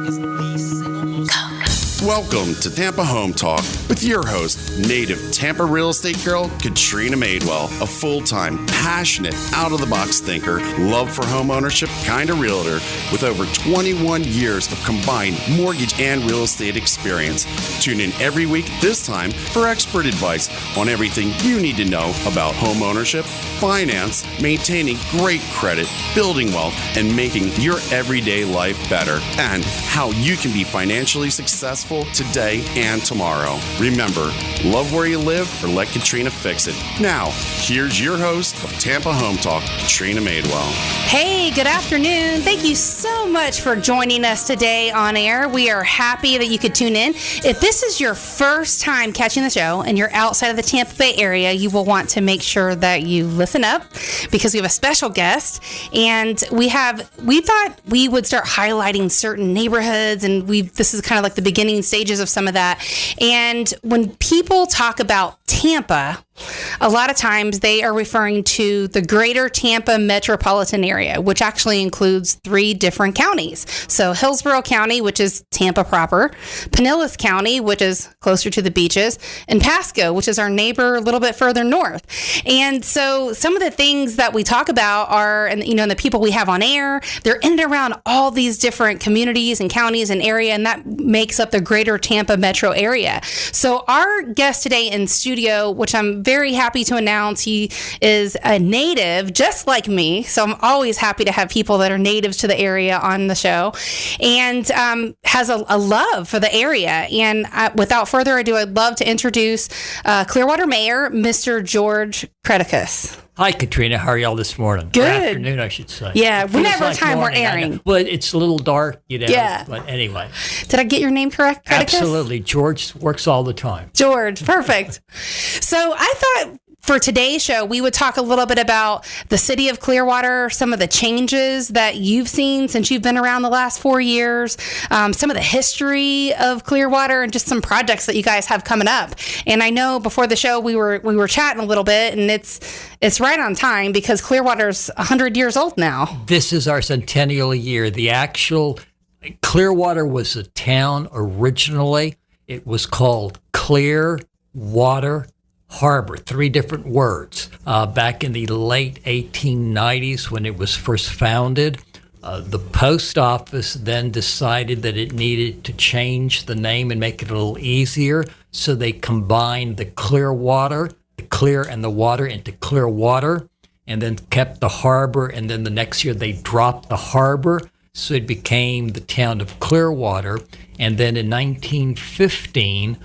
is the single most... Welcome to Tampa Home Talk with your host, native Tampa real estate girl, Katrina Madewell, a full-time, passionate, out-of-the-box thinker, love for home ownership kind of realtor with over 21 years of combined mortgage and real estate experience. Tune in every week, this time, for expert advice on everything you need to know about home ownership, finance, maintaining great credit, building wealth, and making your everyday life better, and how you can be financially successful today and tomorrow. Remember, love where you live or let Katrina fix it. Now, here's your host of Tampa Home Talk, Katrina Madewell. Hey, good afternoon. Thank you so much for joining us today on air. We are happy that you could tune in. If this is your first time catching the show and you're outside of the Tampa Bay area, you will want to make sure that you listen up because we have a special guest, and we thought we would start highlighting certain neighborhoods, and this is kind of like the beginning stages of some of that. And when people talk about Tampa, a lot of times they are referring to the greater Tampa metropolitan area, which actually includes 3 different counties. So Hillsborough County, which is Tampa proper, Pinellas County, which is closer to the beaches, and Pasco, which is our neighbor a little bit further north. And so some of the things that we talk about are, and the people we have on air, they're in and around all these different communities and counties and area, and that makes up the greater Tampa metro area. So our guest today in studio, which I'm very happy to announce, he is a native just like me. So I'm always happy to have people that are natives to the area on the show, and has a love for the area. And without further ado, I'd love to introduce Clearwater Mayor, Mr. George Creticus. Hi, Katrina. How are y'all this morning? Good. Or afternoon, I should say. Yeah, whenever time we're airing. Well, it's a little dark, Yeah. But anyway. Did I get your name correct, Creticus? Absolutely. George works all the time. George, perfect. So I thought for today's show, we would talk a little bit about the city of Clearwater, some of the changes that you've seen since you've been around the last 4 years, some of the history of Clearwater, and just some projects that you guys have coming up. And I know before the show we were chatting a little bit, and it's right on time because Clearwater's 100 years old now. This is our centennial year. The actual Clearwater was a town originally. It was called Clearwater Harbor, 3 different words. Back in the late 1890s when it was first founded, the post office then decided that it needed to change the name and make it a little easier, so they combined the Clearwater, the clear and the water, into Clearwater, and then kept the harbor, and then the next year they dropped the harbor, so it became the town of Clearwater. And then in 1915,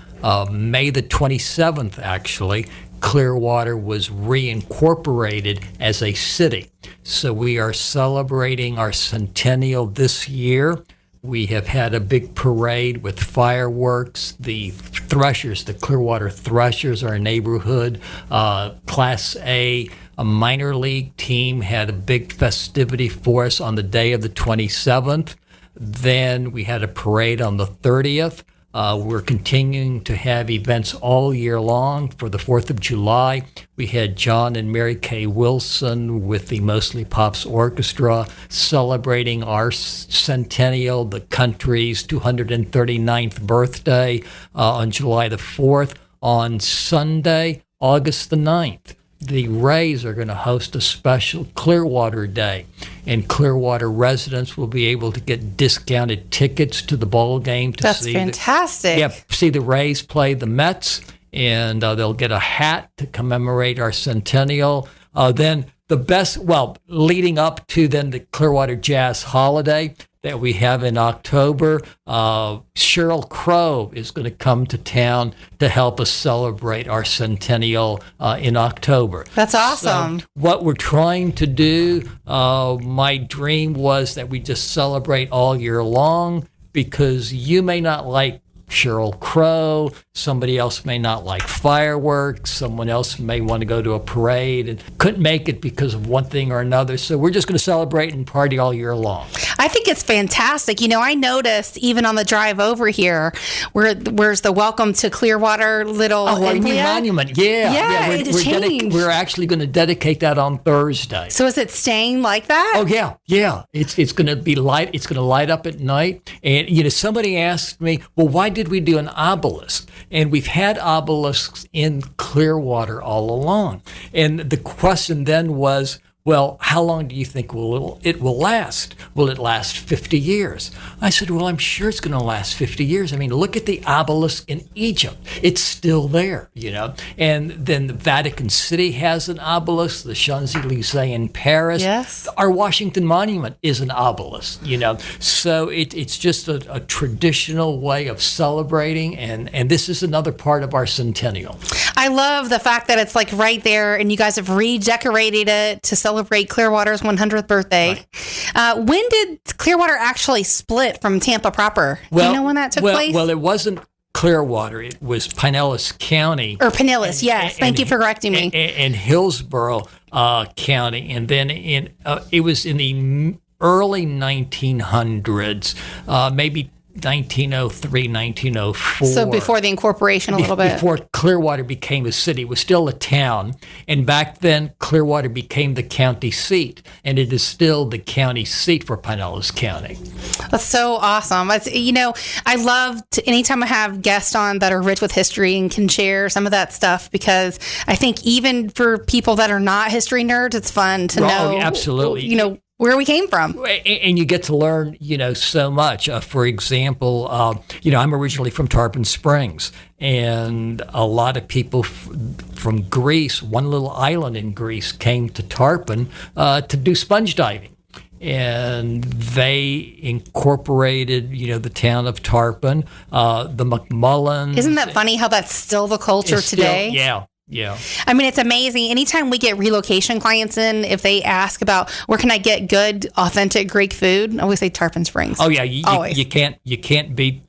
May the 27th, actually, Clearwater was reincorporated as a city. So we are celebrating our centennial this year. We have had a big parade with fireworks. The Threshers, the Clearwater Threshers, our neighborhood, Class A minor league team had a big festivity for us on the day of the 27th. Then we had a parade on the 30th. We're continuing to have events all year long. For the 4th of July, we had John and Mary Kay Wilson with the Mostly Pops Orchestra celebrating our centennial, the country's 239th birthday, on July the 4th. On Sunday, August the 9th, the Rays are going to host a special Clearwater Day, and Clearwater residents will be able to get discounted tickets to the ball game to That's fantastic. see the Rays play the Mets, and they'll get a hat to commemorate our centennial. Then the best, leading up to then the Clearwater Jazz Holiday that we have in October, Sheryl Crow is going to come to town to help us celebrate our centennial in October. That's awesome. So what we're trying to do, my dream was that we just celebrate all year long, because you may not like Sheryl Crow. Somebody else may not like fireworks. Someone else may want to go to a parade and couldn't make it because of one thing or another. So we're just going to celebrate and party all year long. I think it's fantastic. I noticed even on the drive over here, where's the welcome to Clearwater little monument. Yeah. We're actually going to dedicate that on Thursday. So is it staying like that? Oh yeah. It's going to be light. It's going to light up at night. And somebody asked me, well, why did we do an obelisk? And we've had obelisks in Clearwater all along. And the question then was, well, how long do you think it will last? Will it last 50 years? I said, well, I'm sure it's going to last 50 years. I mean, look at the obelisk in Egypt. It's still there, And then the Vatican City has an obelisk, the Champs-Élysées in Paris. Yes. Our Washington Monument is an obelisk, So it's just a traditional way of celebrating, and this is another part of our centennial. I love the fact that it's like right there, and you guys have redecorated it to celebrate Clearwater's 100th birthday. Right. When did Clearwater actually split from Tampa proper? Do you know when that took place? Well, it wasn't Clearwater. It was Pinellas County. Or Pinellas, yes. Thank you for correcting me. And Hillsborough County. And then it was in the early 1900s, maybe 1903, 1904. So before the incorporation a little bit. Before Clearwater became a city. It was still a town. And back then, Clearwater became the county seat. And it is still the county seat for Pinellas County. That's so awesome. I love anytime I have guests on that are rich with history and can share some of that stuff, because I think even for people that are not history nerds, it's fun to know. Absolutely. Where we came from. And you get to learn, so much. For example, I'm originally from Tarpon Springs, and a lot of people from Greece, one little island in Greece, came to Tarpon to do sponge diving. And they incorporated, the town of Tarpon, the McMullins. Isn't that funny how that's still the culture today? Yeah. I mean, it's amazing. Anytime we get relocation clients in, if they ask about where can I get good, authentic Greek food, I always say Tarpon Springs. Oh yeah, you can't beat.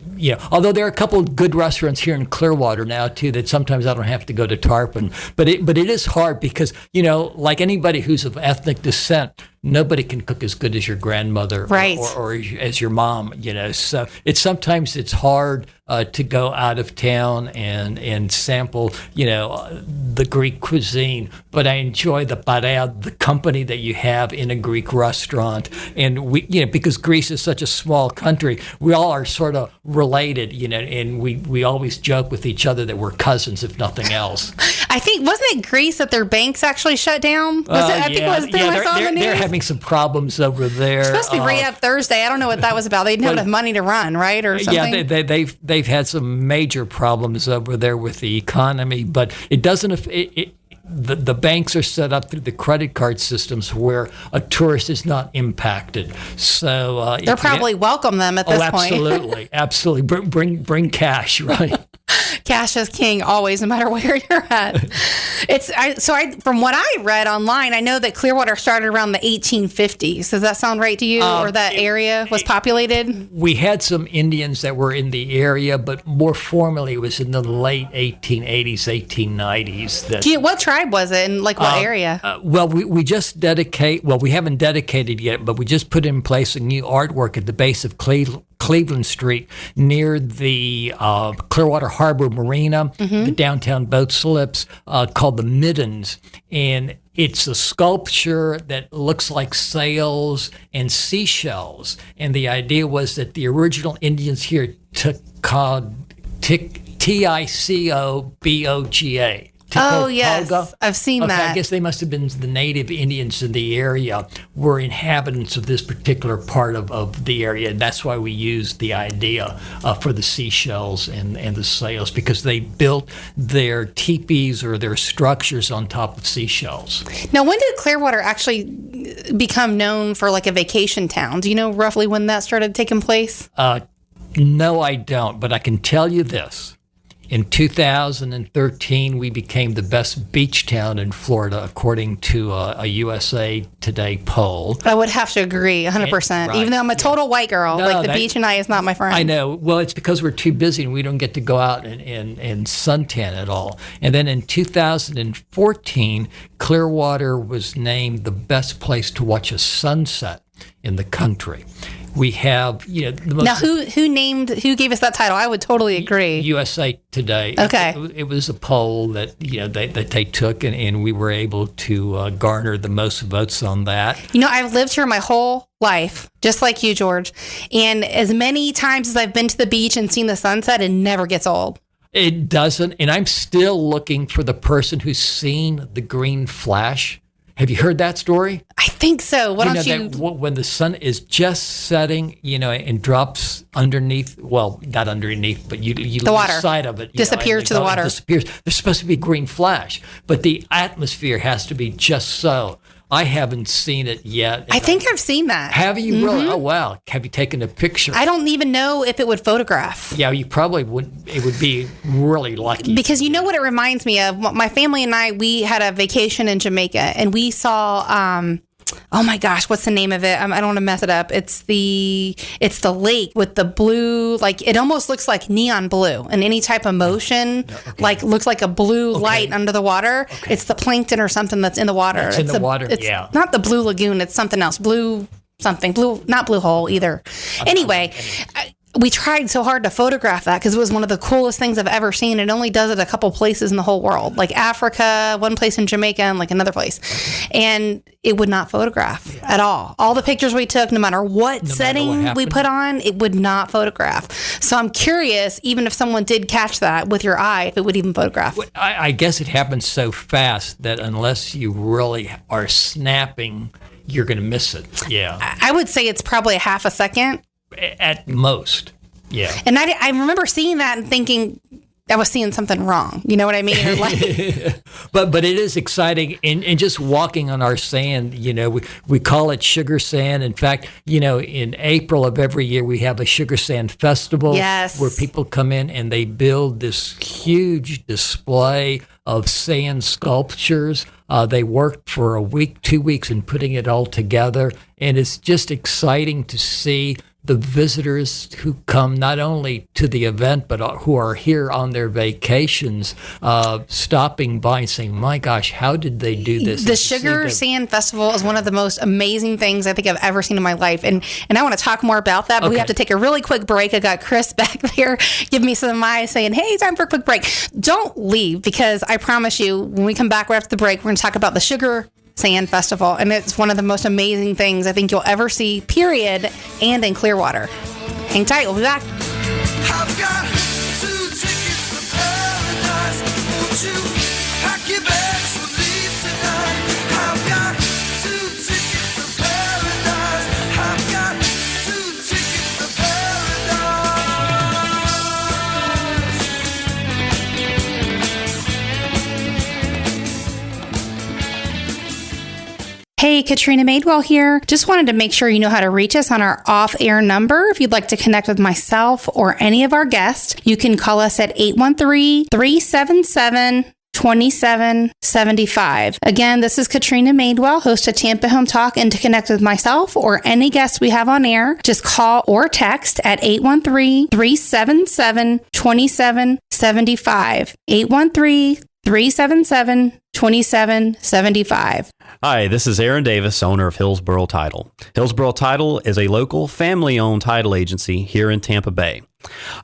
Although there are a couple of good restaurants here in Clearwater now too, that sometimes I don't have to go to Tarpon. But it is hard because like anybody who's of ethnic descent, nobody can cook as good as your grandmother, right, or as your mom. So sometimes it's hard to go out of town and sample the Greek cuisine. But I enjoy the company that you have in a Greek restaurant, and we because Greece is such a small country, we all are sort of related, and we always joke with each other that we're cousins, if nothing else. I think, wasn't it Greece that their banks actually shut down? I think it was. I saw the news. They're having some problems over there. It's supposed to be re-up Thursday. I don't know what that was about. They didn't have enough money to run, right, or something. Yeah, they've had some major problems over there with the economy, but it doesn't. The banks are set up through the credit card systems where a tourist is not impacted. So they're probably welcome them at this point. Absolutely. Bring cash, right? Cash is king always, no matter where you're at. From what I read online, I know that Clearwater started around the 1850s. Does that sound right to you, or that area was populated? We had some Indians that were in the area, but more formally, it was in the late 1880s, 1890s. What tribe was it, and what area? We just dedicate. Well, we haven't dedicated yet, but we just put in place a new artwork at the base of Cleveland Street near the Clearwater Harbor Marina, the downtown boat slips, called the Middens. And it's a sculpture that looks like sails and seashells. And the idea was that the original Indians here took Ticoboga. Oh, yes. I've seen that. I guess they must have been the native Indians in the area were inhabitants of this particular part of the area. And that's why we used the idea for the seashells and the sails, because they built their teepees or their structures on top of seashells. Now, when did Clearwater actually become known for a vacation town? Do you know roughly when that started taking place? No, I don't. But I can tell you this. In 2013, we became the best beach town in Florida, according to a USA Today poll. I would have to agree 100%. Right. Even though I'm a total white girl, No, like the beach and I is not my friend. I know. Well, it's because we're too busy and we don't get to go out and suntan at all. And then in 2014, Clearwater was named the best place to watch a sunset in the country. We have, the most. Now, who gave us that title? I would totally agree. USA Today. Okay. It was a poll that they took, and we were able to garner the most votes on that. I've lived here my whole life, just like you, George. And as many times as I've been to the beach and seen the sunset, it never gets old. It doesn't, and I'm still looking for the person who's seen the green flash. Have you heard that story? I think so. Why don't you? When the sun is just setting, and drops underneath, well, not underneath, but you the lose water. Sight of it. Disappears to the water. Disappears. There's supposed to be a green flash, but the atmosphere has to be just so. I haven't seen it yet. I think I've seen that. Have you really? Oh, wow. Have you taken a picture? I don't even know if it would photograph. Yeah, you probably would. It would be really lucky. Because you know what it reminds me of? My family and I, we had a vacation in Jamaica, and we saw, oh my gosh, what's the name of it? I don't want to mess it up. It's the lake with the blue, like it almost looks like neon blue, and any type of motion, like looks like a blue light under the water. Okay. It's the plankton or something that's in the water. It's in the water. It's not the blue lagoon. It's something else. Not blue hole either. Anyway. We tried so hard to photograph that because it was one of the coolest things I've ever seen. It only does it a couple places in the whole world, like Africa, one place in Jamaica, and like another place. And it would not photograph at all. All the pictures we took, no matter what setting we put on, it would not photograph. So I'm curious, even if someone did catch that with your eye, if it would even photograph. I guess it happens so fast that unless you really are snapping, you're going to miss it. Yeah. I would say it's probably a half a second. At most, yeah. And I remember seeing that and thinking I was seeing something wrong. You know what I mean? Or like, but it is exciting, and just walking on our sand. We call it sugar sand. In fact, in April of every year we have a sugar sand festival. Yes. Where people come in and they build this huge display of sand sculptures. They worked for a week, 2 weeks in putting it all together, and it's just exciting to see the visitors who come not only to the event, but who are here on their vacations, stopping by and saying, my gosh, how did they do this? The Sugar Sand Festival is one of the most amazing things I think I've ever seen in my life. And I want to talk more about that, but we have to take a really quick break. I got Chris back there giving me some eyes saying, hey, time for a quick break. Don't leave, because I promise you, when we come back right after the break, we're going to talk about the Sugar Sand Festival, and it's one of the most amazing things I think you'll ever see, period, and in Clearwater. Hang tight, we'll be back. I've got 2 tickets to paradise. Won't you pack your bags and leave tonight? I've got 2 tickets to paradise. I've got 2 tickets to paradise. Hey, Katrina Madewell here. Just wanted to make sure you know how to reach us on our off-air number. If you'd like to connect with myself or any of our guests, you can call us at 813-377-2775. Again, this is Katrina Madewell, host of Tampa Home Talk, and to connect with myself or any guests we have on air, just call or text at 813-377-2775. 813-377-2775. Hi, this is Aaron Davis, owner of Hillsborough Title. Hillsborough Title is a local family-owned title agency here in Tampa Bay.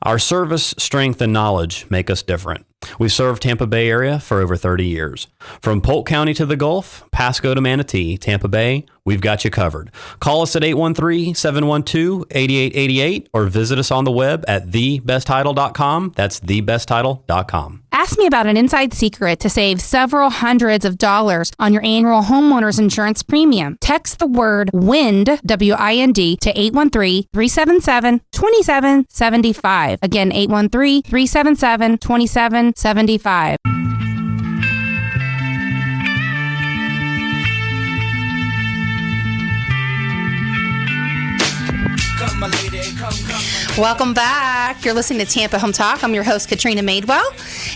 Our service, strength, and knowledge make us different. We've served Tampa Bay area for over 30 years. From Polk County to the Gulf, Pasco to Manatee, Tampa Bay, we've got you covered. Call us at 813-712-8888 or visit us on the web at thebesttitle.com. That's thebesttitle.com. Ask me about an inside secret to save several hundreds of dollars on your annual homeowner's insurance premium. Text the word WIND, W-I-N-D, to 813-377-2775. Again, 813-377-2775. Come, my lady, come, Welcome back. You're listening to Tampa Home Talk. I'm your host, Katrina Madewell.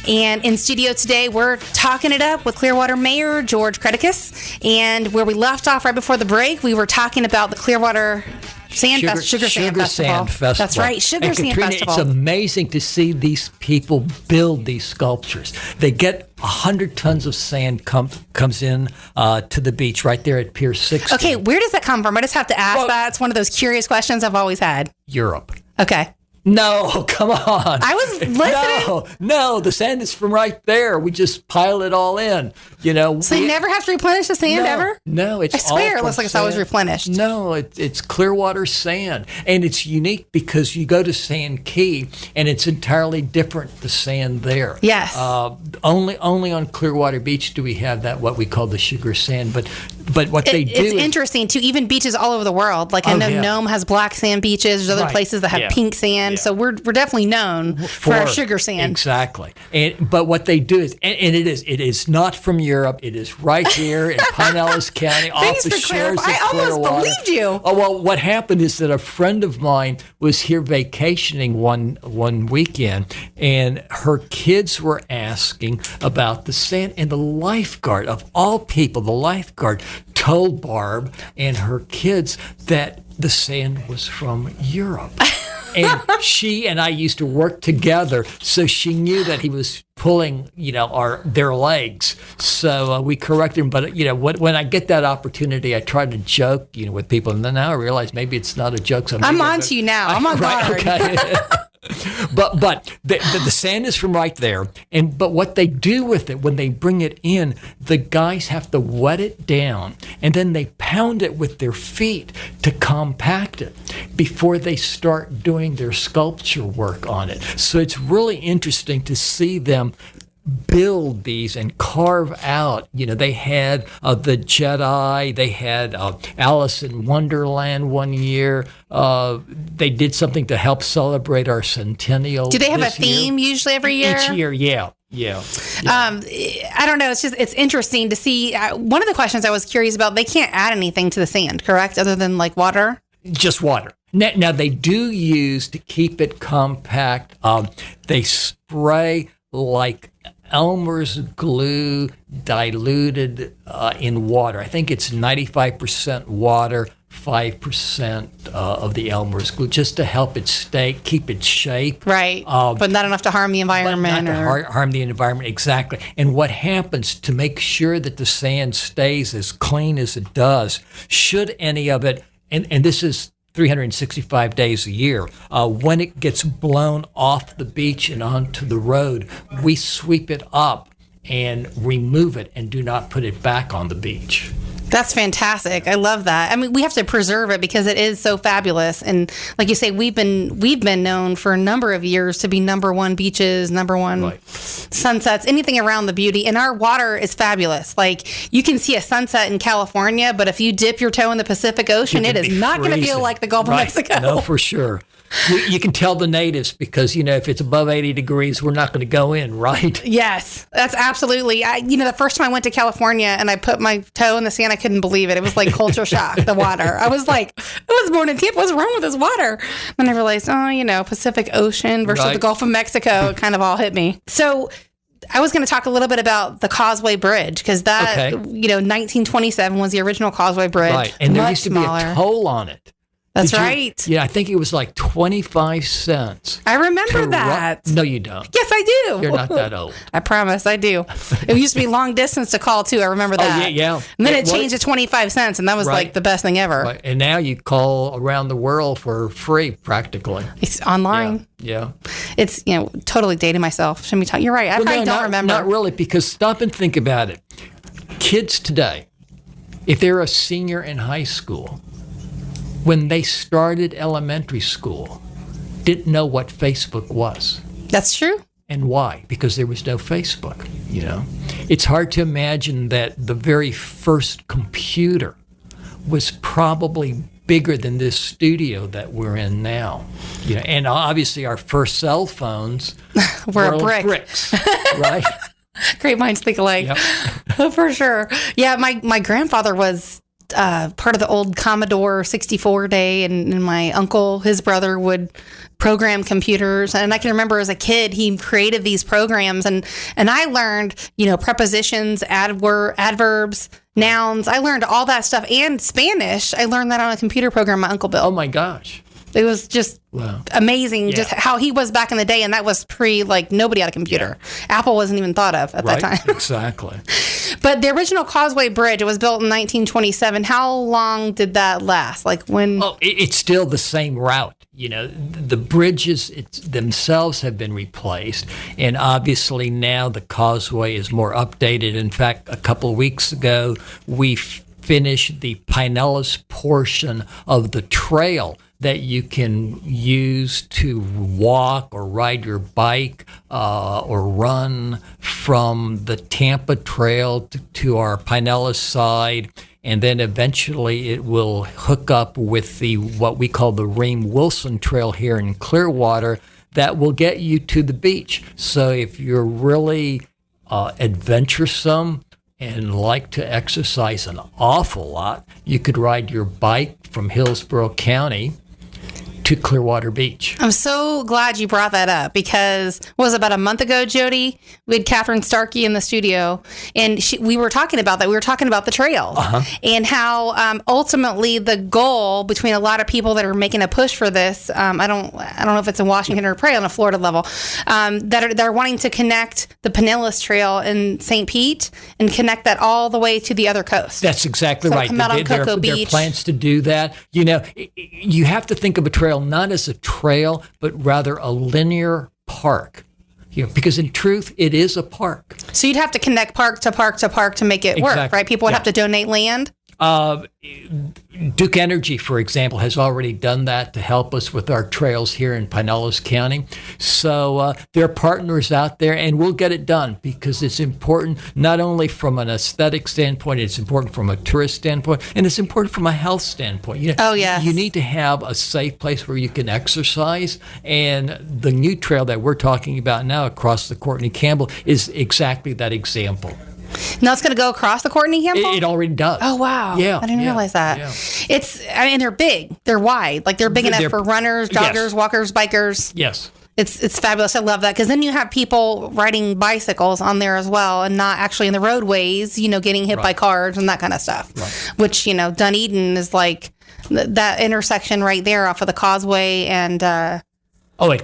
And in studio today, we're talking it up with Clearwater Mayor George Creticus. And where we left off right before the break, we were talking about the Clearwater Sugar Sand Festival. That's right, Sugar Sand Katrina, Festival. It's amazing to see these people build these sculptures. They get 100 tons of sand comes in to the beach right there at Pier 60. Okay, where does that come from? I just have to ask that. It's one of those curious questions I've always had. Europe. Okay. No, come on. I was listening. No, the sand is from right there. We just pile it all in. So you never have to replenish the sand ever? No, it's I swear all it looks like it's always replenished. No, it's Clearwater sand. And it's unique because you go to Sand Key and it's entirely different, the sand there. Yes. Only on Clearwater Beach do we have that, what we call the sugar sand. But what they do it's interesting too. Even beaches all over the world. Like I know Nome has black sand beaches. There's other places that have pink sand. Yeah. So we're definitely known for our sugar sand. Exactly. But what they do is, and it is not from Europe. It is right here in Pinellas County, off the shores of Clearwater. I almost believed you. Oh well, what happened is that a friend of mine was here vacationing one weekend, and her kids were asking about the sand, and the lifeguard of all people, the lifeguard told Barb and her kids that the sand was from Europe. And she and I used to work together, so she knew that he was pulling, their legs. So we corrected him. But when I get that opportunity, I try to joke, with people, and then now I realize maybe it's not a joke. So I'm on to you now. I'm on guard. Okay. But the sand is from right there, but what they do with it when they bring it in, the guys have to wet it down, and then they pound it with their feet to compact it before they start doing their sculpture work on it. So it's really interesting to see them build these and carve out. They had the Jedi, they had Alice in Wonderland one year. They did something to help celebrate our Centennial. Do they have a theme usually every year? Each year, yeah. I don't know. It's interesting to see. One of the questions I was curious about, they can't add anything to the sand, correct? Other than like water? Just water. Now they do use, to keep it compact, they spray like Elmer's glue diluted in water. I think it's 95% water, 5% of the Elmer's glue, just to help it keep its shape. Right, but not enough to harm the environment. Not to harm the environment, exactly. And what happens to make sure that the sand stays as clean as it does, should any of it, and this is 365 days a year. When it gets blown off the beach and onto the road, we sweep it up and remove it and do not put it back on the beach. That's fantastic. I love that. I mean, we have to preserve it because it is so fabulous. And like you say, we've been known for a number of years to be number one beaches, number one sunsets, anything around the beauty. And our water is fabulous. Like you can see a sunset in California, but if you dip your toe in the Pacific Ocean, it is not going to feel like the Gulf of Mexico. No, for sure. You can tell the natives because, if it's above 80 degrees, we're not going to go in, right? Yes, that's absolutely. The first time I went to California and I put my toe in the sand, I couldn't believe it. It was like culture shock, the water. I was like, I was born in Tampa. What's wrong with this water? Then I realized, Pacific Ocean versus the Gulf of Mexico. It kind of all hit me. So I was going to talk a little bit about the Causeway Bridge because that, 1927 was the original Causeway Bridge. Right, and there used to be a toll on it. That's right. Yeah, I think it was like 25 cents. I remember that. No, you don't. Yes, I do. You're not that old. I promise, I do. It used to be long distance to call, too. I remember that. Oh, yeah. And then it changed to 25 cents, and that was like the best thing ever. Right. And now you call around the world for free, practically. It's online. Yeah. It's, totally dating myself. Shouldn't be talking. You're right. I probably don't remember. Not really, because stop and think about it. Kids today, if they're a senior in high school, when they started elementary school, didn't know what Facebook was. That's true. And why? Because there was no Facebook, It's hard to imagine that the very first computer was probably bigger than this studio that we're in now. And obviously our first cell phones were bricks, right? Great minds think alike. Yep. For sure. Yeah, my grandfather was part of the old Commodore 64 day, and my uncle, his brother, would program computers. And I can remember as a kid, he created these programs, and I learned, prepositions, adverbs, nouns. I learned all that stuff, and Spanish. I learned that on a computer program my uncle built. Oh my gosh. It was just amazing, just how he was back in the day, and that was nobody had a computer. Apple wasn't even thought of at that time. Exactly. But the original Causeway Bridge, it was built in 1927. How long did that last? When? Oh, it's still the same route. The bridges themselves have been replaced, and obviously now the causeway is more updated. In fact, a couple of weeks ago, we finished the Pinellas portion of the trail that you can use to walk or ride your bike or run from the Tampa Trail to our Pinellas side. And then eventually it will hook up with what we call the Ream Wilson Trail here in Clearwater that will get you to the beach. So if you're really adventuresome and like to exercise an awful lot, you could ride your bike from Hillsborough County to Clearwater Beach. I'm so glad you brought that up, because about a month ago, Jody, we had Catherine Starkey in the studio, and we were talking about that. We were talking about the trails and how ultimately the goal between a lot of people that are making a push for this, I don't know if it's in Washington or probably on a Florida level, they're wanting to connect the Pinellas Trail in St. Pete and connect that all the way to the other coast. That's exactly right. Come out on Cocoa Beach. There are plans to do that. You have to think of a trail not as a trail, but rather a linear park. Because in truth, it is a park. So you'd have to connect park to park to park to make it work, right? People would have to donate land? Duke Energy, for example, has already done that to help us with our trails here in Pinellas County. So there are partners out there, and we'll get it done, because it's important not only from an aesthetic standpoint, it's important from a tourist standpoint, and it's important from a health standpoint. Yes. You need to have a safe place where you can exercise, and the new trail that we're talking about now across the Courtney Campbell is exactly that example. Now it's going to go across the Courtney Campbell? It already does. Oh, wow. Yeah. I didn't realize that. Yeah. They're big. They're wide. They're big enough for runners, joggers, yes. walkers, bikers. Yes. It's fabulous. I love that, because then you have people riding bicycles on there as well, and not actually in the roadways, getting hit by cars and that kind of stuff. Right. Which, Dunedin is that intersection right there off of the Causeway and... at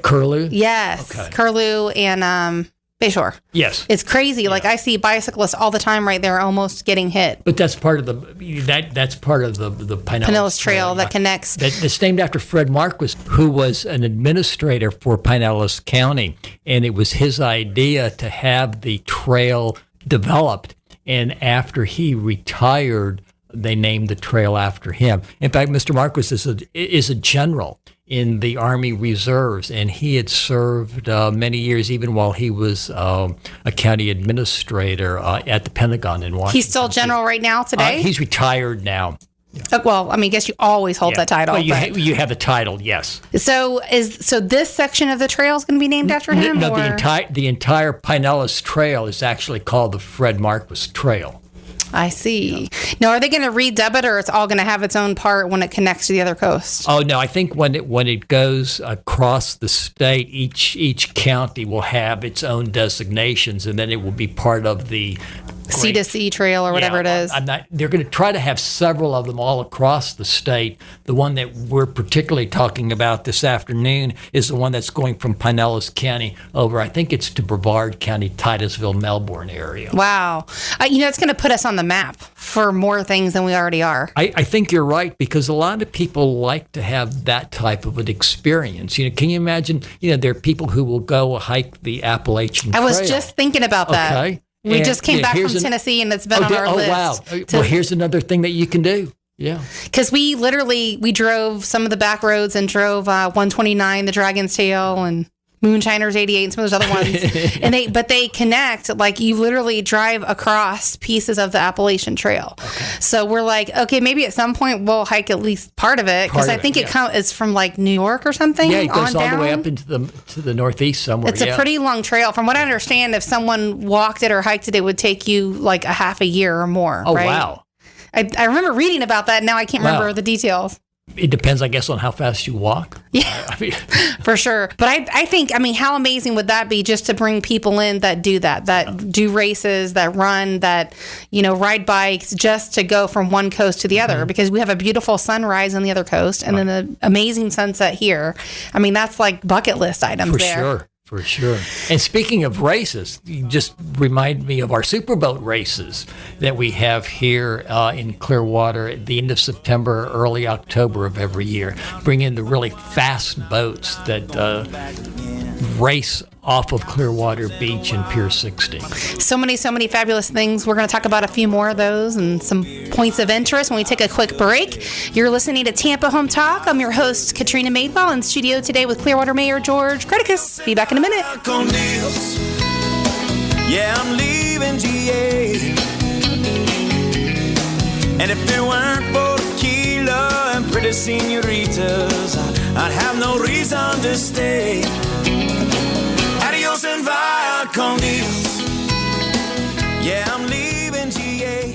Curlew? Yes. Okay. Curlew and... Bayshore. Yes. It's crazy. Yeah. I see bicyclists all the time right there almost getting hit. But that's part of the Pinellas Trail that connects. That's named after Fred Marquis, who was an administrator for Pinellas County, and it was his idea to have the trail developed. And after he retired, they named the trail after him. In fact, Mr. Marquis is a general in the Army Reserves, and he had served many years, even while he was a county administrator at the Pentagon in Washington. He's still general right now today? He's retired now. Well, I guess you always hold that title. Well, you have the title, yes. So this section of the trail is going to be named after him? No, the entire Pinellas Trail is actually called the Fred Marquis Trail. I see. Now, are they going to redub it, or it's all going to have its own part when it connects to the other coast? Oh no, I think when it goes across the state, each county will have its own designations, and then it will be part of the C2C trail or whatever it is. They're going to try to have several of them all across the state. The one that we're particularly talking about this afternoon is the one that's going from Pinellas County over, I think it's to Brevard County, Titusville, Melbourne area. Wow. It's going to put us on the map for more things than we already are. I think you're right, because a lot of people like to have that type of an experience. Can you imagine, there are people who will go hike the Appalachian Trail. I was just thinking about that. Okay. We just came back from Tennessee, and it's been on our list. Oh, wow. Well, here's another thing that you can do. Yeah. Because we drove some of the back roads and drove 129, the Dragon's Tail, and Moonshiners 88, and some of those other ones. But they connect, you literally drive across pieces of the Appalachian Trail. Okay. So we're okay, maybe at some point we'll hike at least part of it, because I think it's from New York or something. Yeah, it goes on all down. the way up into the northeast somewhere. It's a pretty long trail. From what I understand, if someone walked it or hiked it, it would take you a half a year or more. Oh, right? wow. I remember reading about that. Now I can't remember Wow. the details. It depends, I guess, on how fast you walk. Yeah, I mean, for sure. But I think, how amazing would that be just to bring people in that do that do races, that run, that, ride bikes just to go from one coast to the other, because we have a beautiful sunrise on the other coast and then the amazing sunset here. That's like bucket list items for there. sure. For sure. And speaking of races, you just remind me of our superboat races that we have here in Clearwater at the end of September, early October of every year. Bring in the really fast boats that race off of Clearwater Beach and Pier 60. So many fabulous things. We're going to talk about a few more of those and some points of interest when we take a quick break. You're listening to Tampa Home Talk. I'm your host, Katrina Madewell, in studio today with Clearwater Mayor George Creticus. Be back in a minute. On deals. Yeah, I'm leaving GA. And if it weren't for tequila and pretty senoritas, I'd have no reason to stay. Adios and via con Dios. Yeah, I'm leaving GA.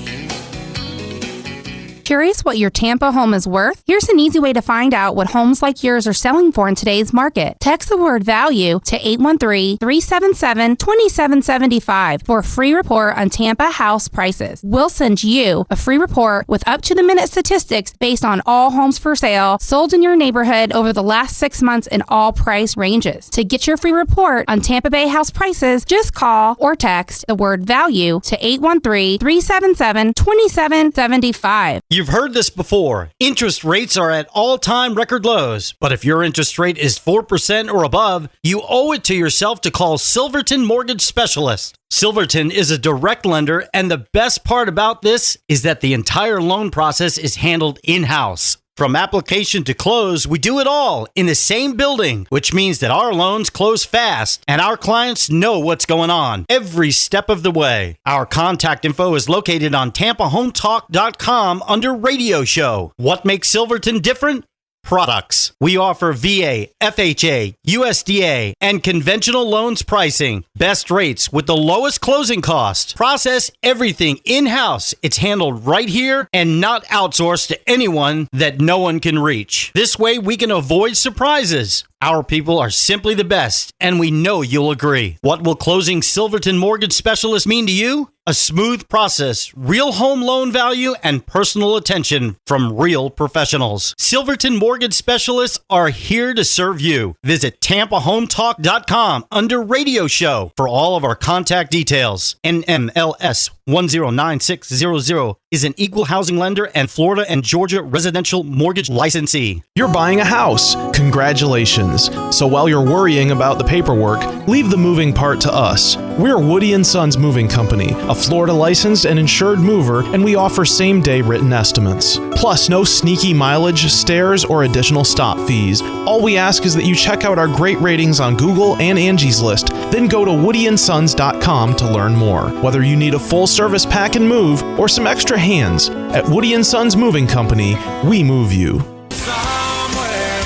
Curious what your Tampa home is worth? Here's an easy way to find out what homes like yours are selling for in today's market. Text the word value to 813-377-2775 for a free report on Tampa house prices. We'll send you a free report with up-to-the-minute statistics based on all homes for sale sold in your neighborhood over the last 6 months in all price ranges. To get your free report on Tampa Bay house prices, just call or text the word value to 813-377-2775. You've heard this before. Interest rates are at all-time record lows. But if your interest rate is 4% or above, you owe it to yourself to call Silverton Mortgage Specialist. Silverton is a direct lender, and the best part about this is that the entire loan process is handled in-house. From application to close, we do it all in the same building, which means that our loans close fast and our clients know what's going on every step of the way. Our contact info is located on TampaHometalk.com under Radio Show. What makes Silverton different? Products. We offer VA, FHA, USDA, and conventional loans pricing. Best rates with the lowest closing cost. Process everything in-house. It's handled right here and not outsourced to anyone that no one can reach. This way we can avoid surprises. Our people are simply the best, and we know you'll agree. What will closing Silverton Mortgage Specialist mean to you? A smooth process, real home loan value, and personal attention from real professionals. Silverton Mortgage Specialists are here to serve you. Visit TampaHometalk.com under Radio Show for all of our contact details. NMLS 109600 is an equal housing lender and Florida and Georgia residential mortgage licensee. You're buying a house. Congratulations. So while you're worrying about the paperwork, leave the moving part to us. We're Woody & Sons Moving Company, a Florida licensed and insured mover, and we offer same-day written estimates. Plus, no sneaky mileage, stairs, or additional stop fees. All we ask is that you check out our great ratings on Google and Angie's List, then go to woodyandsons.com to learn more. Whether you need a full-service pack and move or some extra hands, at Woody & Sons Moving Company, we move you. Somewhere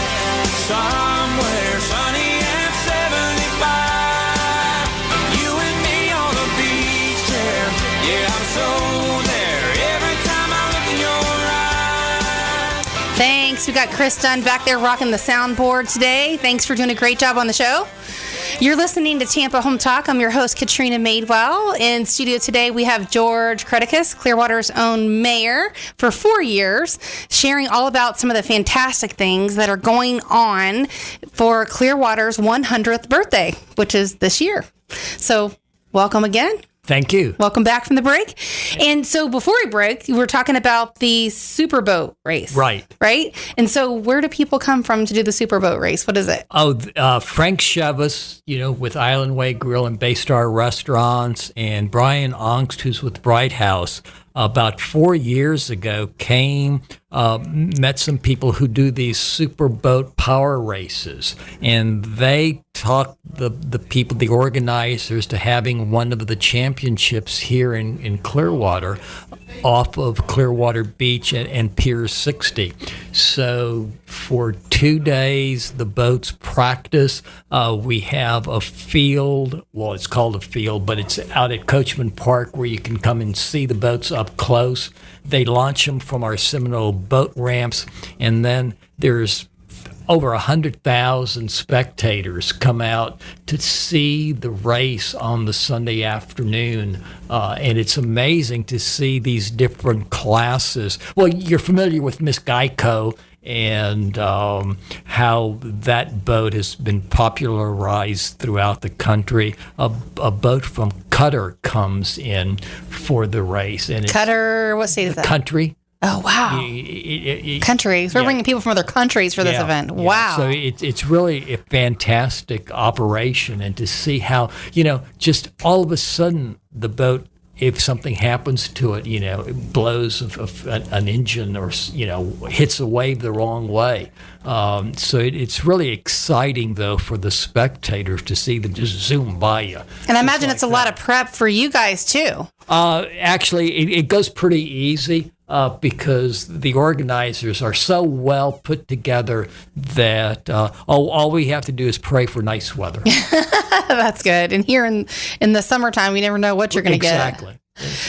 sunny and 75. You and me on the beach chair. Yeah, I'm so there every time I look in your eyes. Thanks. We got Chris Dunn back there rocking the soundboard today. Thanks for doing a great job on the show. You're listening to Tampa Home Talk. I'm your host, Katrina Madewell. In studio today, we have George Creticus, Clearwater's own mayor for 4 years, sharing all about some of the fantastic things that are going on for Clearwater's 100th birthday, which is this year. So welcome again. Thank you. Welcome back from the break. And so before we break, we were talking about the superboat race. Right. Right? And so where do people come from to do the superboat race? What is it? Oh, Frank Chevis, with Island Way Grill and Baystar Restaurants, and Brian Ongst, who's with Bright House, about 4 years ago came, met some people who do these superboat power races, and they talked the people, the organizers, to having one of the championships here in Clearwater, off of Clearwater Beach and Pier 60. So for 2 days, the boats practice. We have a field. Well, it's called a field, but it's out at Coachman Park where you can come and see the boats up close. They launch them from our Seminole boat ramps, and then there's over 100,000 spectators come out to see the race on the Sunday afternoon. And it's amazing to see these different classes. Well, you're familiar with Miss Geico and how that boat has been popularized throughout the country. A boat from Qatar comes in for the race. And Qatar, what state is that? Country. Oh, wow. Countries. We're bringing people from other countries for this event. Yeah. Wow. So it's really a fantastic operation. And to see how, just all of a sudden the boat, if something happens to it, it blows an engine or, hits a wave the wrong way. So it's really exciting, though, for the spectators to see them just zoom by you. And I imagine it's a lot of prep for you guys, too. Actually, it goes pretty easy. Because the organizers are so well put together that all we have to do is pray for nice weather. That's good. And here in the summertime, you never know what you're going to get. Exactly.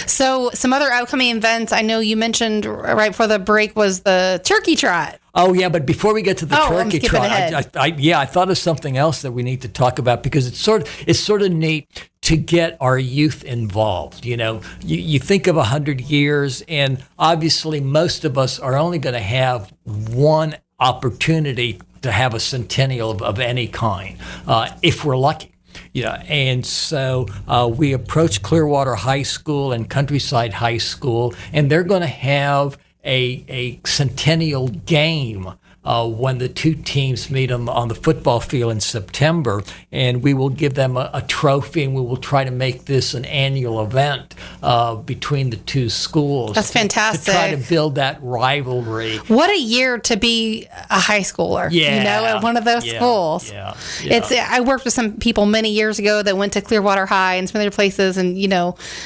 So some other upcoming events, I know you mentioned right before the break, was the turkey trot. Oh, yeah, but before we get to the turkey trot, ahead. I thought of something else that we need to talk about, because it's sort of neat to get our youth involved. You think of 100 years, and obviously most of us are only going to have one opportunity to have a centennial of any kind, if we're lucky. And so we approached Clearwater High School and Countryside High School, and they're going to have a centennial game when the two teams meet on the football field in September, and we will give them a trophy, and we will try to make this an annual event between the two schools. That's fantastic. To try to build that rivalry. What a year to be a high schooler, at one of those schools. Yeah. I worked with some people many years ago that went to Clearwater High and some other places, and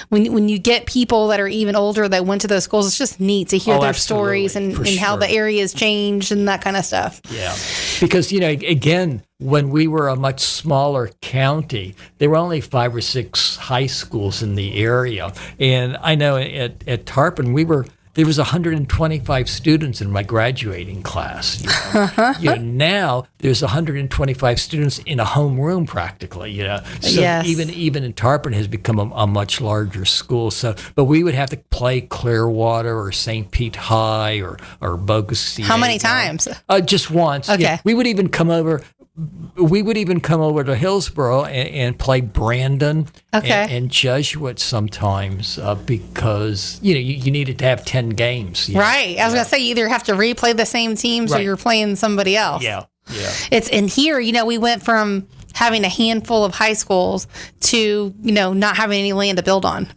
when you get people that are even older that went to those schools, it's just neat to hear their stories and how the area has changed and that kind of stuff. Yeah, because again, when we were a much smaller county, there were only 5 or 6 high schools in the area, and I know at Tarpon there was 125 students in my graduating class. Now there's 125 students in a homeroom practically. So yes. even in Tarpon has become a much larger school. So, but we would have to play Clearwater or St. Pete High or Bogus. How many times? Just once. Okay. Yeah. We would even come over to Hillsborough and play Brandon and Jesuit sometimes because you needed to have 10 games. Right. I was going to say, you either have to replay the same teams or you're playing somebody else. Yeah. It's in here, we went from having a handful of high schools to, not having any land to build on.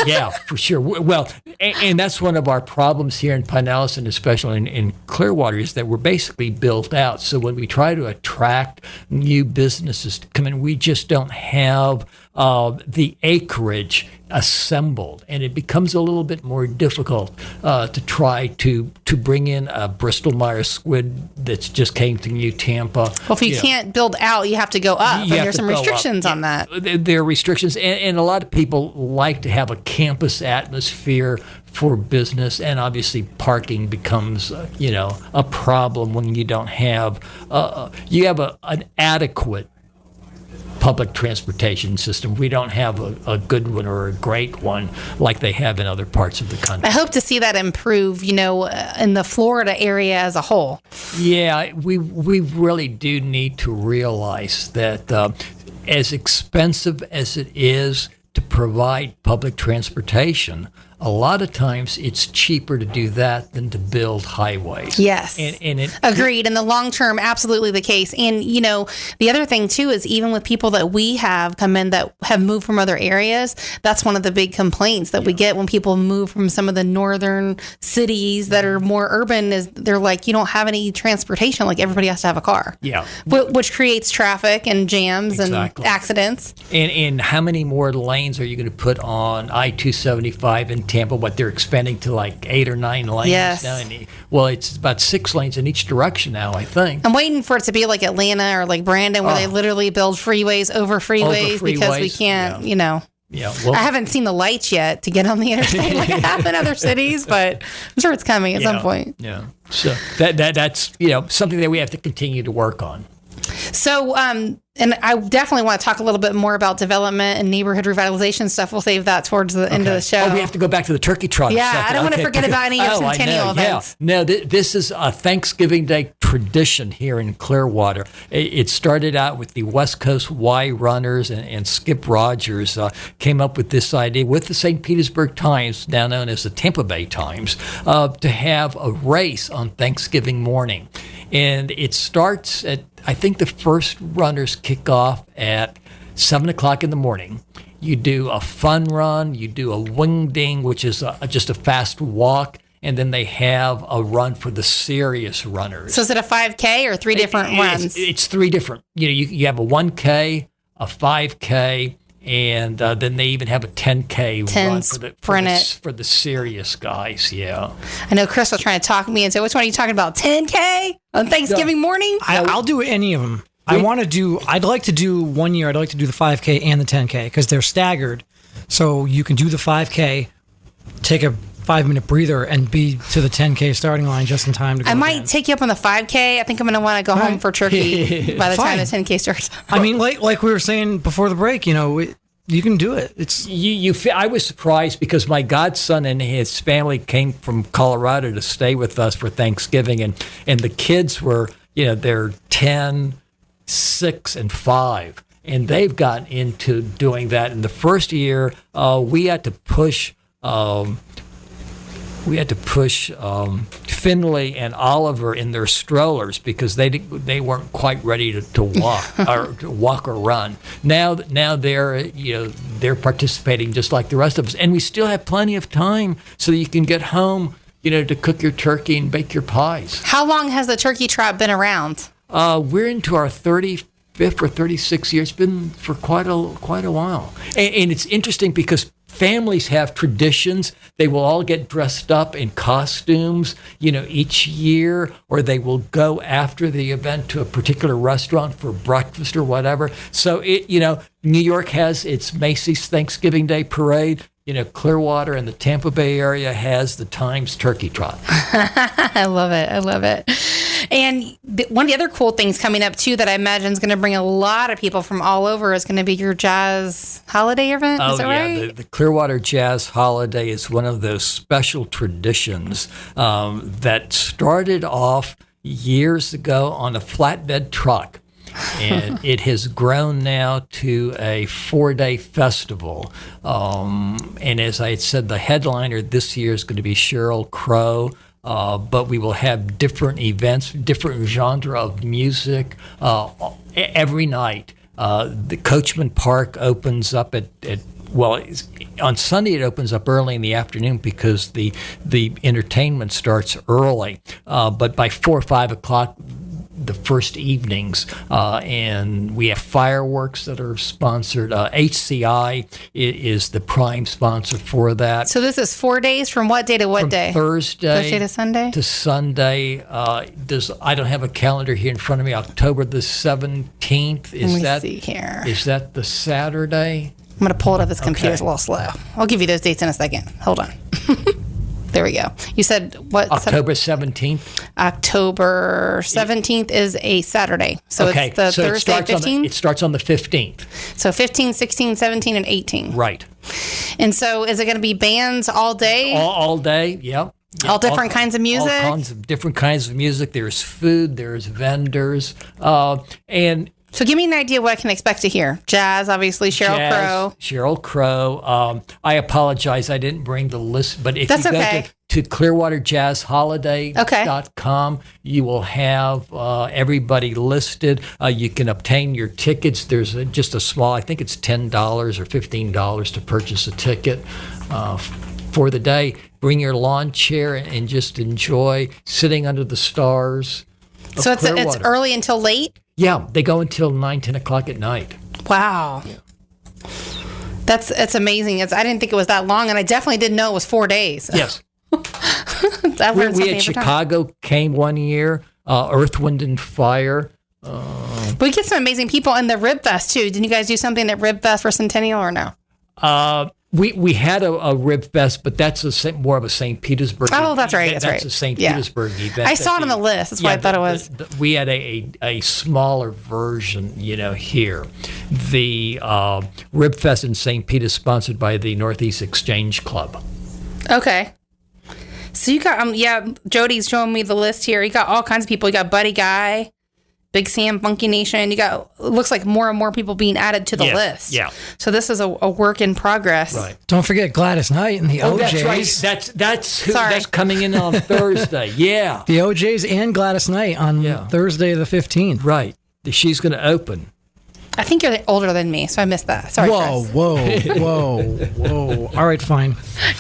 Yeah, for sure. Well, and that's one of our problems here in Pinellas, and especially in Clearwater, is that we're basically built out. So when we try to attract new businesses to come in, we just don't have the acreage assembled, and it becomes a little bit more difficult to try to bring in a Bristol-Myers squid that's just came to New Tampa. Well, if you can't build out, you have to go up, and there's some restrictions on that. There are restrictions, and a lot of people like to have a campus atmosphere for business, and obviously parking becomes a problem when you don't have an adequate public transportation system. We don't have a good one or a great one like they have in other parts of the country. I hope to see that improve, in the Florida area as a whole. Yeah, we really do need to realize that as expensive as it is to provide public transportation, a lot of times it's cheaper to do that than to build highways. Yes. And it, Agreed. In the long term, absolutely the case. And, the other thing, too, is even with people that we have come in that have moved from other areas, that's one of the big complaints that we get when people move from some of the northern cities that are more urban is they're like, you don't have any transportation. Like, everybody has to have a car. Yeah. Which creates traffic and jams Exactly. and accidents. And how many more lanes are you going to put on I-275 in Tampa? What they're expanding to like 8 or 9 lanes Yes. now. Well, it's about 6 lanes in each direction now, I think. I'm waiting for it to be like Atlanta or like Brandon where they literally build freeways over freeways because we can't, Yeah. Well, I haven't seen the lights yet to get on the interstate like I have in other cities, but I'm sure it's coming at some point. Yeah. So that's something that we have to continue to work on. So, and I definitely want to talk a little bit more about development and neighborhood revitalization stuff. We'll save that towards the end of the show. Oh, we have to go back to the turkey trot. Yeah, second. I don't want to forget about any of your Centennial events. Yeah. No, this is a Thanksgiving Day tradition here in Clearwater. It started out with the West Coast Y Runners and Skip Rogers came up with this idea with the St. Petersburg Times, now known as the Tampa Bay Times, to have a race on Thanksgiving morning. And it starts at, I think the first runners kick off at 7 o'clock in the morning. You do a fun run, you do a wing ding, which is just a fast walk, and then they have a run for the serious runners. So is it a 5K or 3 different runs? It's 3 different. You have a 1K, a 5K, and then they even have a 10K run for the serious guys. Yeah. I know Chris was trying to talk me into which one are you talking about? 10K on Thanksgiving morning? I'll do any of them. I'd like to do one year, I'd like to do the 5K and the 10K because they're staggered. So you can do the 5K, take a 5-minute breather, and be to the 10K starting line just in time to go. I might take you up on the 5K. I think I'm going to want to go home for turkey by the time the 10K starts. I mean, like we were saying before the break, you can do it. It's I was surprised because my godson and his family came from Colorado to stay with us for Thanksgiving, and the kids were, they're 10, 6, and 5, and they've gotten into doing that. In the first year, we had to push. Finley and Oliver in their strollers because they weren't quite ready to walk or run. Now they're participating just like the rest of us, and we still have plenty of time so that you can get home, to cook your turkey and bake your pies. How long has the turkey trot been around? We're into our 35th or 36th year. It's been for quite a while, and it's interesting because families have traditions. They will all get dressed up in costumes, each year, or they will go after the event to a particular restaurant for breakfast or whatever. So New York has its Macy's Thanksgiving Day Parade. Clearwater and the Tampa Bay area has the Times Turkey Trot. I love it. And one of the other cool things coming up, too, that I imagine is going to bring a lot of people from all over is going to be your jazz holiday event. Is that right? The Clearwater Jazz Holiday is one of those special traditions that started off years ago on a flatbed truck. And it has grown now to a 4-day festival. And as I had said, the headliner this year is going to be Sheryl Crow. But we will have different events, different genre of music every night. The Coachman Park opens up on Sunday it opens up early in the afternoon because the entertainment starts early. But by 4 or 5 o'clock, the first evenings, and we have fireworks that are sponsored. HCI is the prime sponsor for that. So this is 4 days from what day to what day? Thursday to Sunday? To Sunday. I don't have a calendar here in front of me. October the 17th. Let me see here. Is that the Saturday? I'm going to pull it up. This computer's a little slow. I'll give you those dates in a second. Hold on. There we go. You said what? October 17th? October 17th is a Saturday. So it's the Thursday 15th? It starts on the 15th. So 15, 16, 17, and 18. Right. And so is it going to be bands all day? All day, yeah. All different kinds of music? All kinds of different kinds of music. There's food, there's vendors. And So give me an idea what I can expect to hear. Jazz, obviously, Sheryl Crow. I apologize. I didn't bring the list, but if That's you go okay. to clearwaterjazzholiday.com, you will have everybody listed. You can obtain your tickets. There's just a small, I think it's $10 or $15 to purchase a ticket for the day. Bring your lawn chair and just enjoy sitting under the stars. So it's early until late? Yeah, they go until 9, 10 o'clock at night. Wow. Yeah. That's amazing. I didn't think it was that long, and I definitely didn't know it was 4 days. Yes. we had Chicago came one year, Earth, Wind, and Fire. We get some amazing people in the Rib Fest, too. Didn't you guys do something at Rib Fest for Centennial or no? We had a Rib Fest, but that's more of a St. Petersburg. Oh, that's right. That's a St. Petersburg event. I saw it on the list. That's why I thought it was. We had a smaller version, here. The Rib Fest in St. Pete is sponsored by the Northeast Exchange Club. Okay. So you got, Jody's showing me the list here. You got all kinds of people. You got Buddy Guy, Big Sam, Funky Nation. You got, looks like more and more people being added to the list. Yeah. So this is a work in progress. Right. Don't forget Gladys Knight and the OJs. That's right. That's coming in on Thursday. Yeah. The OJs and Gladys Knight on Thursday the 15th. Right. She's going to open. I think you're older than me, so I missed that. Sorry, Chris. Whoa. All right, fine.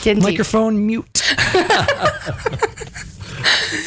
Microphone mute.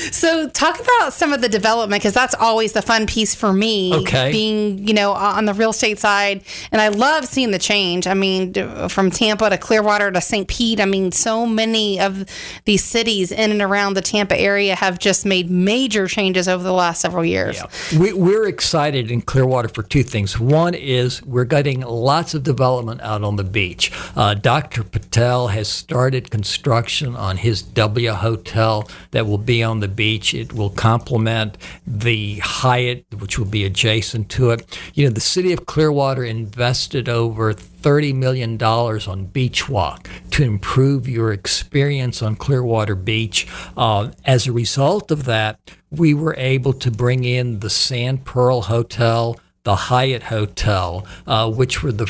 So talk about some of the development, because that's always the fun piece for me, being, on the real estate side. And I love seeing the change. I mean, from Tampa to Clearwater to St. Pete, I mean, so many of these cities in and around the Tampa area have just made major changes over the last several years. Yeah. We're excited in Clearwater for two things. One is we're getting lots of development out on the beach. Dr. Patel has started construction on his W Hotel that will be on the beach. It will complement the Hyatt, which will be adjacent to it. The city of Clearwater invested over $30 million on Beach Walk to improve your experience on Clearwater Beach. As a result of that, we were able to bring in the Sand Pearl Hotel, the Hyatt Hotel, which were the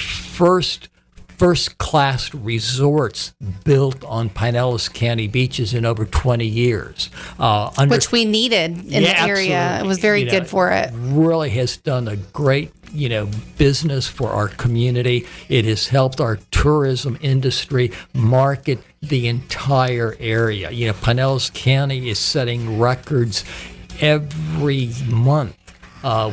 first-class resorts built on Pinellas County beaches in over 20 years. Which we needed in the area. Absolutely. It was very good for it. Really has done a great business for our community. It has helped our tourism industry market the entire area. Pinellas County is setting records every month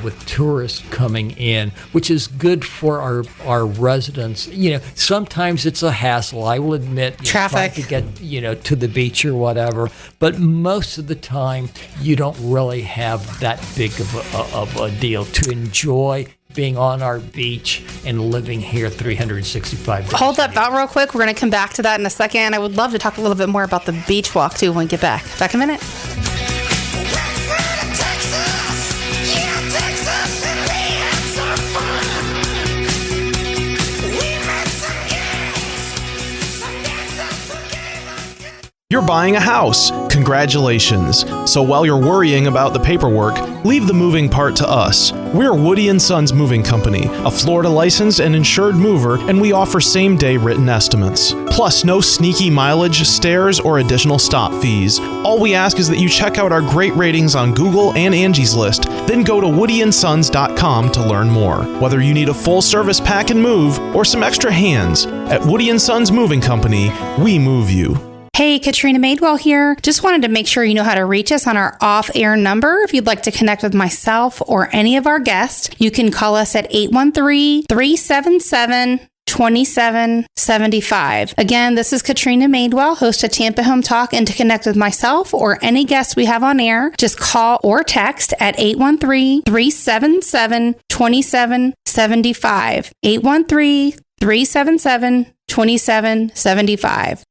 with tourists coming in, which is good for our residents. Sometimes it's a hassle. I will admit, traffic to get to the beach or whatever. But most of the time, you don't really have that big of a deal to enjoy being on our beach and living here 365 days. Hold that thought real quick. We're going to come back to that in a second. I would love to talk a little bit more about the beach walk too when we get back. Back in a minute. You're buying a house. Congratulations. So while you're worrying about the paperwork, leave the moving part to us. We're Woody & Sons Moving Company, a Florida licensed and insured mover, and we offer same-day written estimates. Plus, no sneaky mileage, stairs, or additional stop fees. All we ask is that you check out our great ratings on Google and Angie's List, then go to woodyandsons.com to learn more. Whether you need a full-service pack and move or some extra hands, at Woody & Sons Moving Company, we move you. Hey, Katrina Madewell here. Just wanted to make sure you know how to reach us on our off-air number. If you'd like to connect with myself or any of our guests, you can call us at 813-377-2775. Again, this is Katrina Madewell, host of Tampa Home Talk, and to connect with myself or any guests we have on air, just call or text at 813-377-2775. 813-377-2775.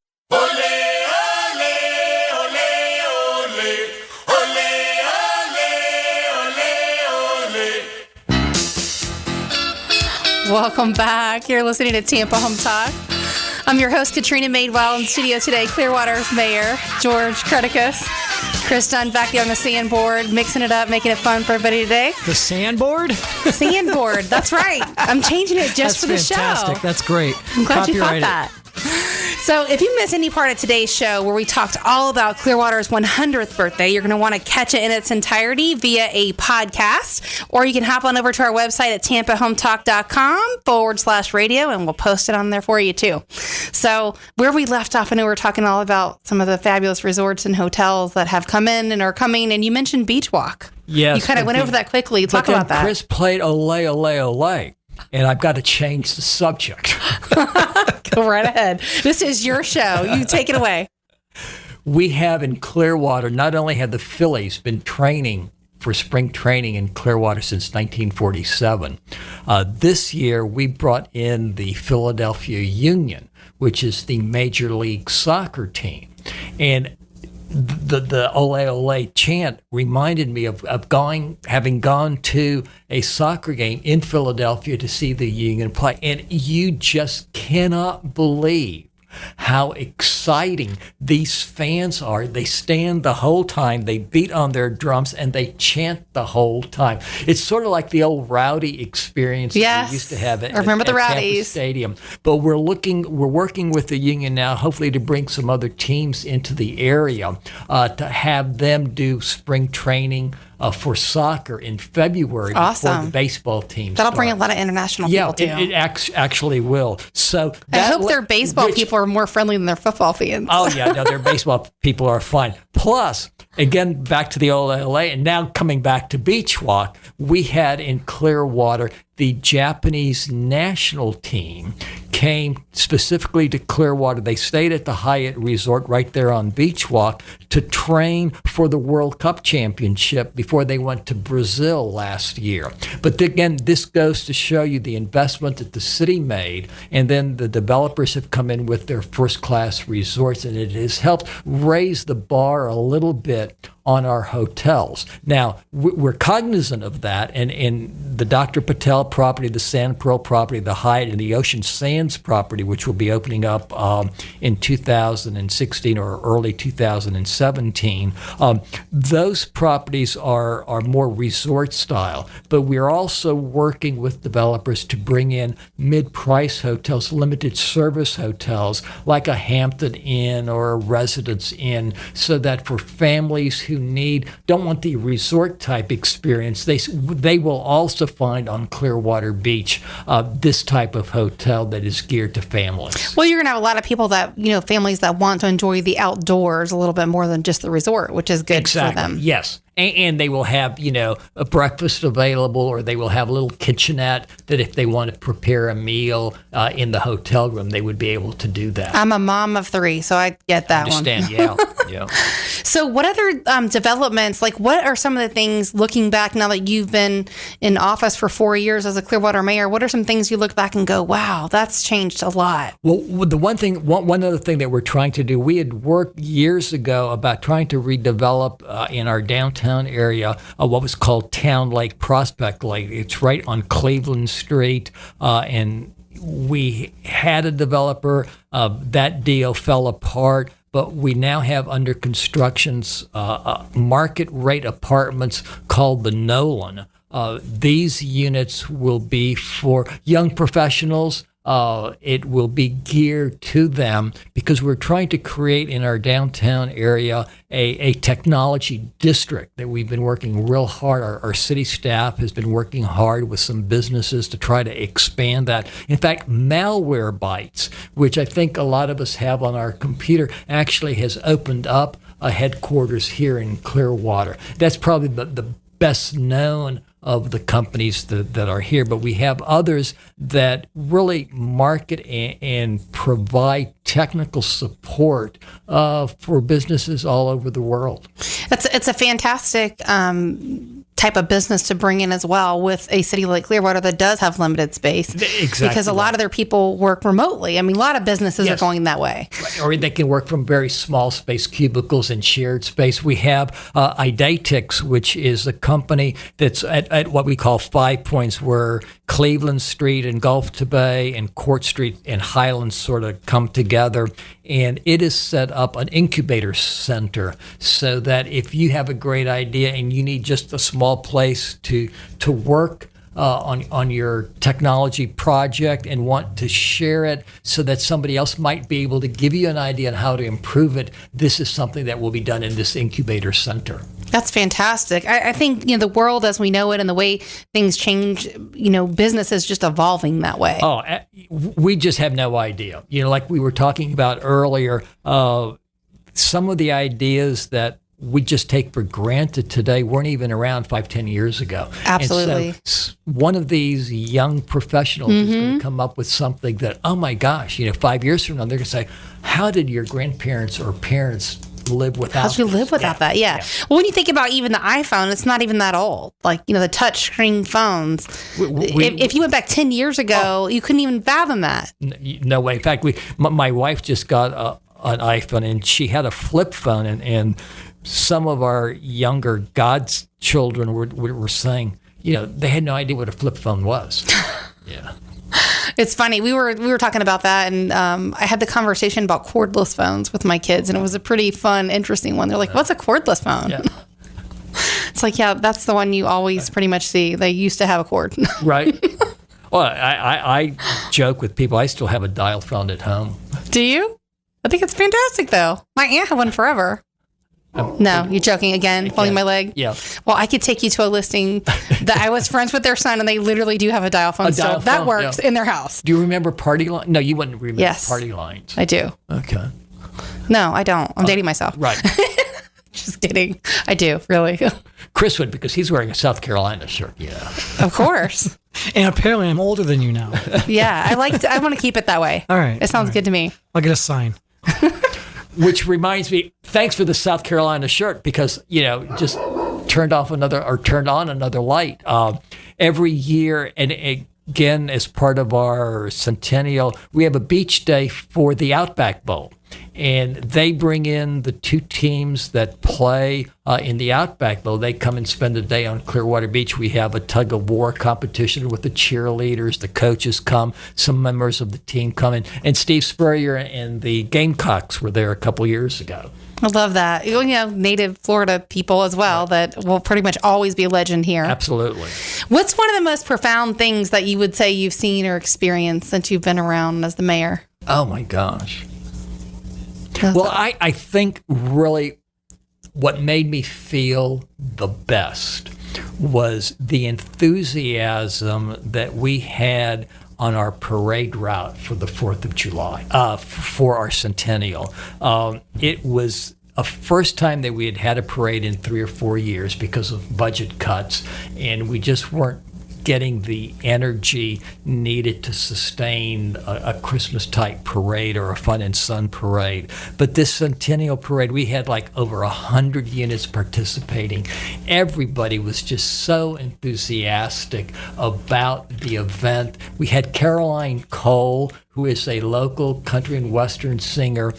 Welcome back. You're listening to Tampa Home Talk. I'm your host, Katrina Madewell, in studio today, Clearwater's Mayor, George Creticus. Chris Dunn back there on the sandboard, mixing it up, making it fun for everybody today. The sandboard? Sandboard, that's right. I'm changing it just for the fantastic. show. That's great. I'm glad you caught Copyright it. that. So if you miss any part of today's show where we talked all about Clearwater's 100th birthday, you're going to want to catch it in its entirety via a podcast, or you can hop on over to our website at tampahometalk.com/radio, and we'll post it on there for you too. So where we left off, I know we were talking all about some of the fabulous resorts and hotels that have come in and are coming, and you mentioned Beach Walk. Yes. You kind of went over that quickly. Talk But then about that. Chris played Olay, Olay, Olay. And I've got to change the subject. Go right ahead. This is your show. You take it away. We have in Clearwater, not only have the Phillies been training for spring training in Clearwater since 1947, this year we brought in the Philadelphia Union, which is the Major League Soccer team. And the ole ole chant reminded me of having gone to a soccer game in Philadelphia to see the Union play, and you just cannot believe how exciting these fans are. They stand the whole time, they beat on their drums, and they chant the whole time. It's sort of like the old Rowdy experience that we used to have at, remember the at Tampa Rowdies. Stadium. But we're working with the Union now, hopefully to bring some other teams into the area to have them do spring training for soccer in February before the baseball team That'll start. bring a lot of international people too. It actually will. So I hope their baseball people are more friendly than their football fans. Oh, yeah, no, their baseball people are fine. Plus, again, back to the old LA, and now coming back to Beach Walk, we had in Clearwater the Japanese national team came specifically to Clearwater. They stayed at the Hyatt Resort right there on Beach Walk to train for the World Cup Championship before they went to Brazil last year. But again, this goes to show you the investment that the city made, and then the developers have come in with their first-class resorts, and it has helped raise the bar a little bit on our hotels. Now, we're cognizant of that, and the Dr. Patel property, the Sand Pearl property, the Hyatt, and the Ocean Sands property, which will be opening up in 2016 or early 2017, those properties are more resort style. But we're also working with developers to bring in mid-price hotels, limited service hotels, like a Hampton Inn or a Residence Inn, so that for families who don't want the resort type experience, they will also find on Clearwater Beach this type of hotel that is geared to families. Well, you're going to have a lot of people that, families that want to enjoy the outdoors a little bit more than just the resort, which is good for them. Yes. And they will have, a breakfast available, or they will have a little kitchenette that if they want to prepare a meal in the hotel room, they would be able to do that. I'm a mom of 3, so I get that one. Yeah. So what other developments, what are some of the things, looking back now that you've been in office for 4 years as a Clearwater mayor, what are some things you look back and go, wow, that's changed a lot? Well, the one other thing that we're trying to do, we had worked years ago about trying to redevelop in our downtown area what was called Town Lake, Prospect Lake. It's right on Cleveland Street, and we had a developer. That deal fell apart, but we now have under constructions market rate apartments called the Nolan. These units will be for young professionals. It will be geared to them because we're trying to create in our downtown area a technology district that we've been working real hard. Our city staff has been working hard with some businesses to try to expand that. In fact, Malwarebytes, which I think a lot of us have on our computer, actually has opened up a headquarters here in Clearwater. That's probably the best known of the companies that are here, but we have others that really market and provide technical support for businesses all over the world. It's a fantastic type of business to bring in as well with a city like Clearwater that does have limited space. Exactly. Because a lot of their people work remotely. I mean, a lot of businesses are Yes. going that way. Or they can work from very small space cubicles and shared space. We have Idatix, which is a company that's at what we call 5 points, where Cleveland Street and Gulf to Bay and Court Street and Highlands sort of come together. And it has set up an incubator center so that if you have a great idea and you need just a small place to work on your technology project and want to share it so that somebody else might be able to give you an idea on how to improve it, this is something that will be done in this incubator center. That's fantastic. I think, the world as we know it and the way things change, business is just evolving that way. Oh, we just have no idea. Like we were talking about earlier, some of the ideas that we just take for granted today weren't even around 5-10 years ago. Absolutely. And so one of these young professionals is going to come up with something that, oh my gosh, 5 years from now, they're going to say, how did your grandparents or parents live without How'd you this? live without that? Yeah. Well, when you think about even the iPhone, it's not even that old. Like, the touch screen phones. If you went back 10 years ago, you couldn't even fathom that. No way. In fact, my wife just got an iPhone, and she had a flip phone, and some of our younger godchildren were saying, they had no idea what a flip phone was. Yeah. It's funny. We were talking about that, and I had the conversation about cordless phones with my kids, and it was a pretty fun, interesting one. They're like, "What's a cordless phone?" Yeah. It's like, yeah, that's the one you always pretty much see. They used to have a cord. Right. Well, I joke with people. I still have a dial phone at home. Do you? I think it's fantastic, though. My aunt had one forever. No, you're joking again, pulling my leg? Yeah. Well, I could take you to a listing that I was friends with their son, and they literally do have a dial phone still. That works in their house. Do you remember Party Line? No, you wouldn't remember Yes. Party Lines. I do. Okay. No, I don't. I'm dating myself. Right. Just kidding. I do, really. Chris would, because he's wearing a South Carolina shirt. Yeah. Of course. And apparently I'm older than you now. Yeah, I want to keep it that way. All right. It sounds good to me. I'll get a sign. Which reminds me, thanks for the South Carolina shirt, because, just turned on another light. Every year, and again, as part of our Centennial, we have a beach day for the Outback Bowl. And they bring in the two teams that play in the Outback Bowl. They come and spend a day on Clearwater Beach. We have a tug of war competition with the cheerleaders. The coaches come. Some members of the team come in. And Steve Spurrier and the Gamecocks were there a couple years ago. I love that. Native Florida people as well that will pretty much always be a legend here. Absolutely. What's one of the most profound things that you would say you've seen or experienced since you've been around as the mayor? Oh, my gosh. Well, I think really what made me feel the best was the enthusiasm that we had on our parade route for the 4th of July, for our Centennial. It was a first time that we had had a parade in 3 or 4 years because of budget cuts, and we just weren't getting the energy needed to sustain a Christmas type parade or a Fun and Sun parade. But this Centennial parade, we had like over 100 units participating. Everybody was just so enthusiastic about the event. We had Caroline Cole, who is a local country and western singer.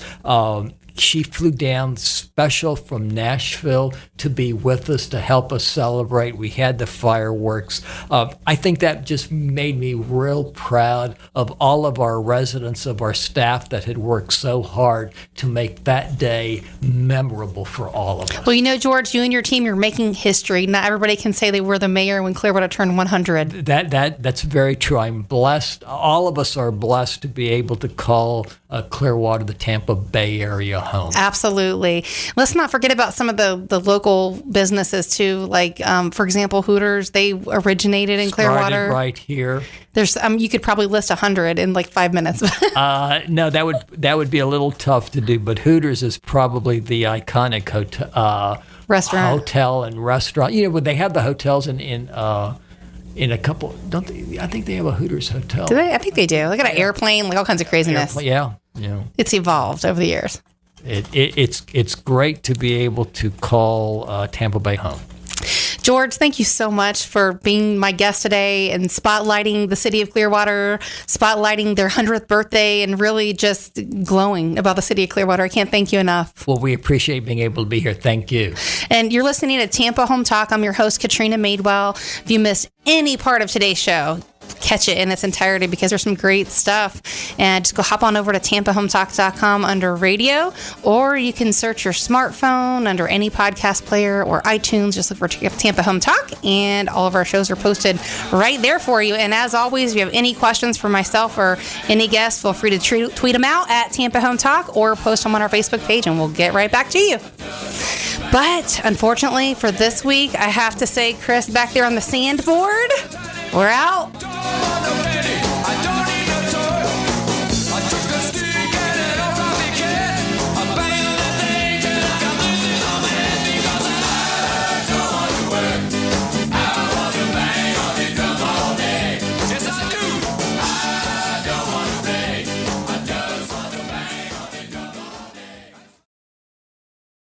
She flew down special from Nashville to be with us, to help us celebrate. We had the fireworks. I think that just made me real proud of all of our residents, of our staff that had worked so hard to make that day memorable for all of us. Well, George, you and your team, you're making history. Not everybody can say they were the mayor when Clearwater turned 100. That's very true. I'm blessed. All of us are blessed to be able to call Clearwater, the Tampa Bay area, home. Absolutely. Let's not forget about some of the local businesses too. Like, for example, Hooters, they originated in Clearwater. Started right here. There's you could probably list 100 in like 5 minutes. No, that would be a little tough to do. But Hooters is probably the iconic Restaurant, hotel and restaurant. When they have the hotels in a couple, don't they? I think they have a Hooters hotel. Do they? I think they do. They got an airplane, like all kinds of craziness. Yeah. It's evolved over the years. It's great to be able to call Tampa Bay home. George, thank you so much for being my guest today and spotlighting the city of Clearwater, spotlighting their 100th birthday, and really just glowing about the city of Clearwater. I can't thank you enough. Well, we appreciate being able to be here. Thank you. And you're listening to Tampa Home Talk. I'm your host, Katrina Madewell. If you missed any part of today's show, catch it in its entirety because there's some great stuff. And just go hop on over to tampahometalk.com under radio, or you can search your smartphone under any podcast player or iTunes. Just look for Tampa Home Talk, and all of our shows are posted right there for you. And as always, if you have any questions for myself or any guests, feel free to tweet them out at Tampa Home Talk or post them on our Facebook page, and we'll get right back to you. But unfortunately for this week, I have to say, Chris, back there on the sandboard, we're out.